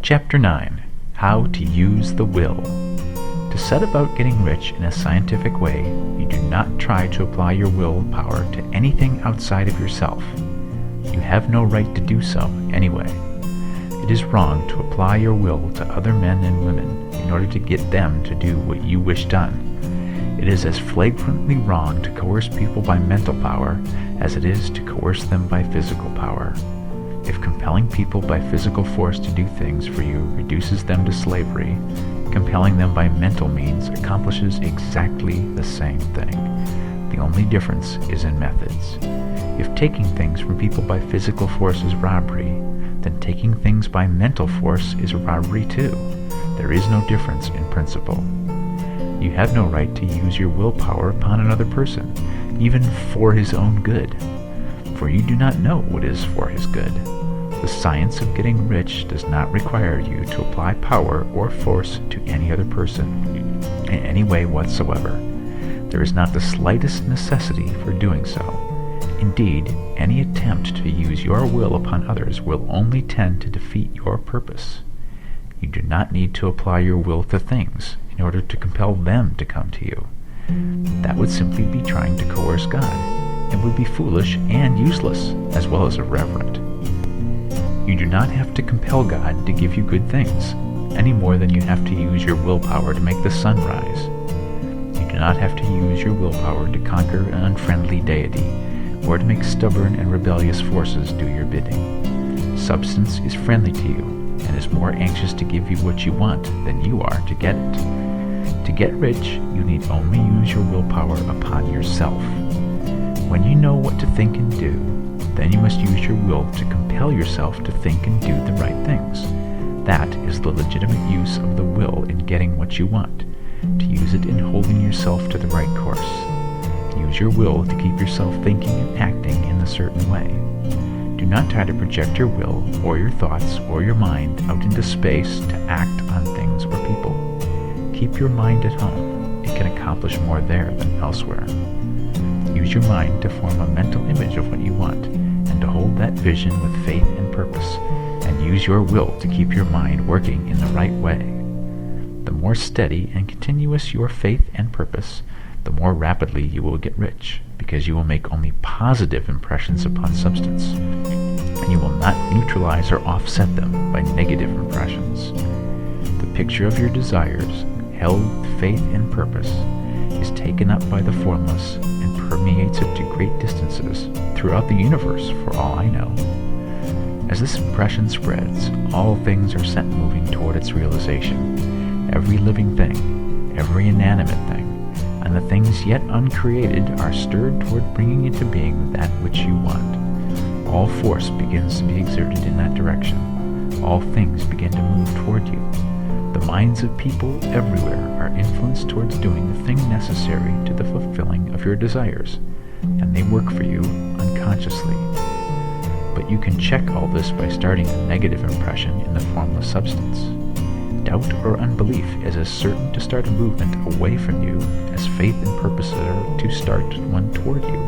Chapter 9. How to Use the Will. To set about getting rich in a scientific way, you do not try to apply your willpower to anything outside of yourself. You have no right to do so anyway. It is wrong to apply your will to other men and women in order to get them to do what you wish done. It is as flagrantly wrong to coerce people by mental power as it is to coerce them by physical power. If compelling people by physical force to do things for you reduces them to slavery, compelling them by mental means accomplishes exactly the same thing. The only difference is in methods. If taking things from people by physical force is robbery, then taking things by mental force is robbery too. There is no difference in principle. You have no right to use your willpower upon another person, even for his own good, for you do not know what is for his good. The science of getting rich does not require you to apply power or force to any other person in any way whatsoever. There is not the slightest necessity for doing so. Indeed, any attempt to use your will upon others will only tend to defeat your purpose. You do not need to apply your will to things in order to compel them to come to you. That would simply be trying to coerce God, and would be foolish and useless, as well as irreverent. You do not have to compel God to give you good things, any more than you have to use your willpower to make the sun rise. You do not have to use your willpower to conquer an unfriendly deity, or to make stubborn and rebellious forces do your bidding. Substance is friendly to you, and is more anxious to give you what you want than you are to get it. To get rich, you need only use your willpower upon yourself. When you know what to think and do, then you must use your will to compel yourself to think and do the right things. That is the legitimate use of the will in getting what you want, to use it in holding yourself to the right course. Use your will to keep yourself thinking and acting in a certain way. Do not try to project your will or your thoughts or your mind out into space to act on things or people. Keep your mind at home. It can accomplish more there than elsewhere. Use your mind to form a mental image of what you want, and to hold that vision with faith and purpose, and use your will to keep your mind working in the right way. The more steady and continuous your faith and purpose, the more rapidly you will get rich, because you will make only positive impressions upon substance, and you will not neutralize or offset them by negative impressions. The picture of your desires, held with faith and purpose, is taken up by the formless and permeates it to great distances throughout the universe, for all I know. As this impression spreads, all things are set moving toward its realization. Every living thing, every inanimate thing, and the things yet uncreated are stirred toward bringing into being that which you want. All force begins to be exerted in that direction. All things begin to move toward you. The minds of people everywhere are influenced towards doing the thing necessary to the fulfilling of your desires, and they work for you unconsciously. But you can check all this by starting a negative impression in the formless substance. Doubt or unbelief is as certain to start a movement away from you as faith and purpose are to start one toward you.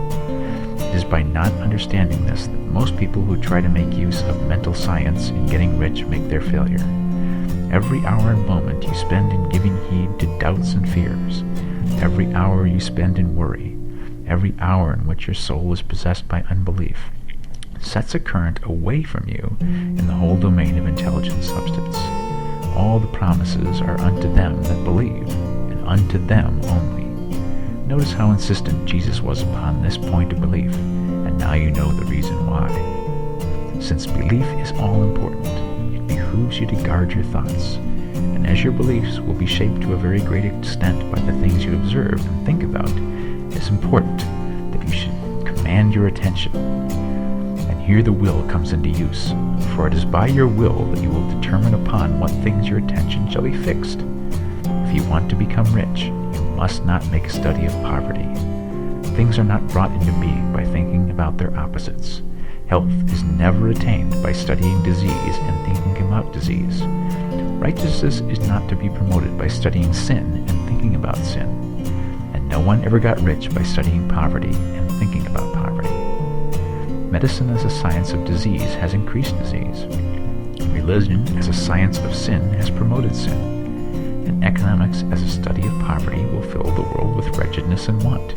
It is by not understanding this that most people who try to make use of mental science in getting rich make their failure. Every hour and moment you spend in giving heed to doubts and fears, every hour you spend in worry, every hour in which your soul is possessed by unbelief, sets a current away from you in the whole domain of intelligent substance. All the promises are unto them that believe, and unto them only. Notice how insistent Jesus was upon this point of belief, and now you know the reason why. Since belief is all important, it behooves you to guard your thoughts, and as your beliefs will be shaped to a very great extent by the things you observe and think about, it is important that you should command your attention. And here the will comes into use, for it is by your will that you will determine upon what things your attention shall be fixed. If you want to become rich, you must not make a study of poverty. Things are not brought into being by thinking about their opposites. Health is never attained by studying disease and thinking about disease. Righteousness is not to be promoted by studying sin and thinking about sin. And no one ever got rich by studying poverty and thinking about poverty. Medicine as a science of disease has increased disease. Religion as a science of sin has promoted sin, and economics as a study of poverty will fill the world with wretchedness and want.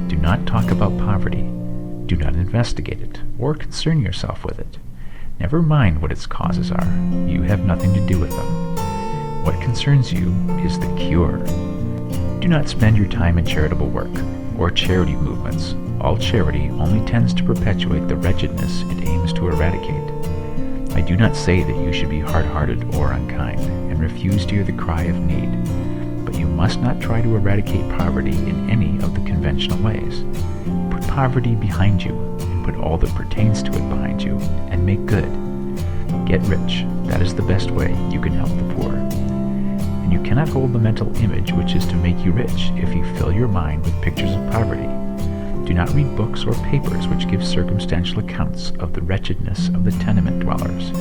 Do not talk about poverty. Do not investigate it, or concern yourself with it. Never mind what its causes are. You have nothing to do with them. What concerns you is the cure. Do not spend your time in charitable work, or charity movements. All charity only tends to perpetuate the wretchedness it aims to eradicate. I do not say that you should be hard-hearted or unkind, and refuse to hear the cry of need, but you must not try to eradicate poverty in any of the conventional ways. Put poverty behind you, and put all that pertains to it behind you, and make good. Get rich. That is the best way you can help the poor. And you cannot hold the mental image which is to make you rich if you fill your mind with pictures of poverty. Do not read books or papers which give circumstantial accounts of the wretchedness of the tenement dwellers,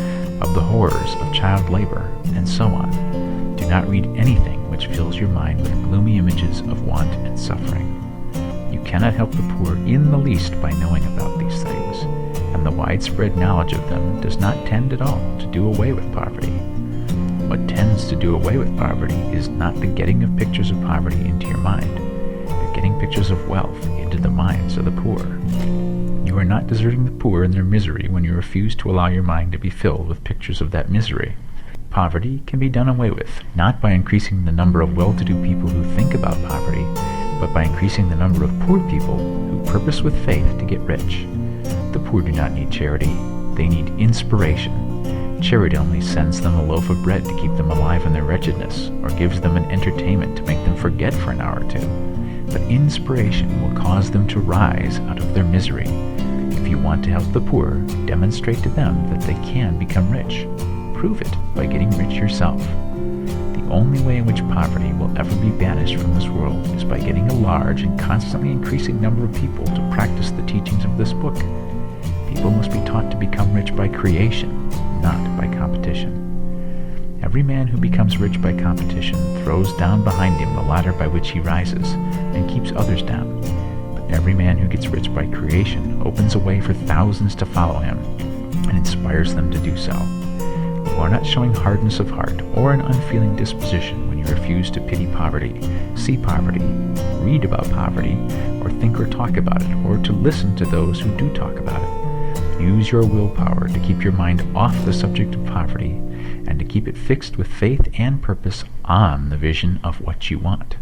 of the horrors of child labor, and so on. Do not read anything which fills your mind with gloomy images of want and suffering. You cannot help the poor in the least by knowing about these things, and the widespread knowledge of them does not tend at all to do away with poverty. What tends to do away with poverty is not the getting of pictures of poverty into your mind, but getting pictures of wealth into the minds of the poor. You are not deserting the poor in their misery when you refuse to allow your mind to be filled with pictures of that misery. Poverty can be done away with, not by increasing the number of well-to-do people who think about poverty, but by increasing the number of poor people who purpose with faith to get rich. The poor do not need charity, they need inspiration. Charity only sends them a loaf of bread to keep them alive in their wretchedness, or gives them an entertainment to make them forget for an hour or two. But inspiration will cause them to rise out of their misery. If you want to help the poor, demonstrate to them that they can become rich. Prove it by getting rich yourself. The only way in which poverty will ever be banished from this world is by getting a large and constantly increasing number of people to practice the teachings of this book. People must be taught to become rich by creation, not by competition. Every man who becomes rich by competition throws down behind him the ladder by which he rises, and keeps others down. But every man who gets rich by creation opens a way for thousands to follow him, and inspires them to do so. You are not showing hardness of heart or an unfeeling disposition when you refuse to pity poverty, see poverty, read about poverty, or think or talk about it, or to listen to those who do talk about it. Use your willpower to keep your mind off the subject of poverty, and to keep it fixed with faith and purpose on the vision of what you want.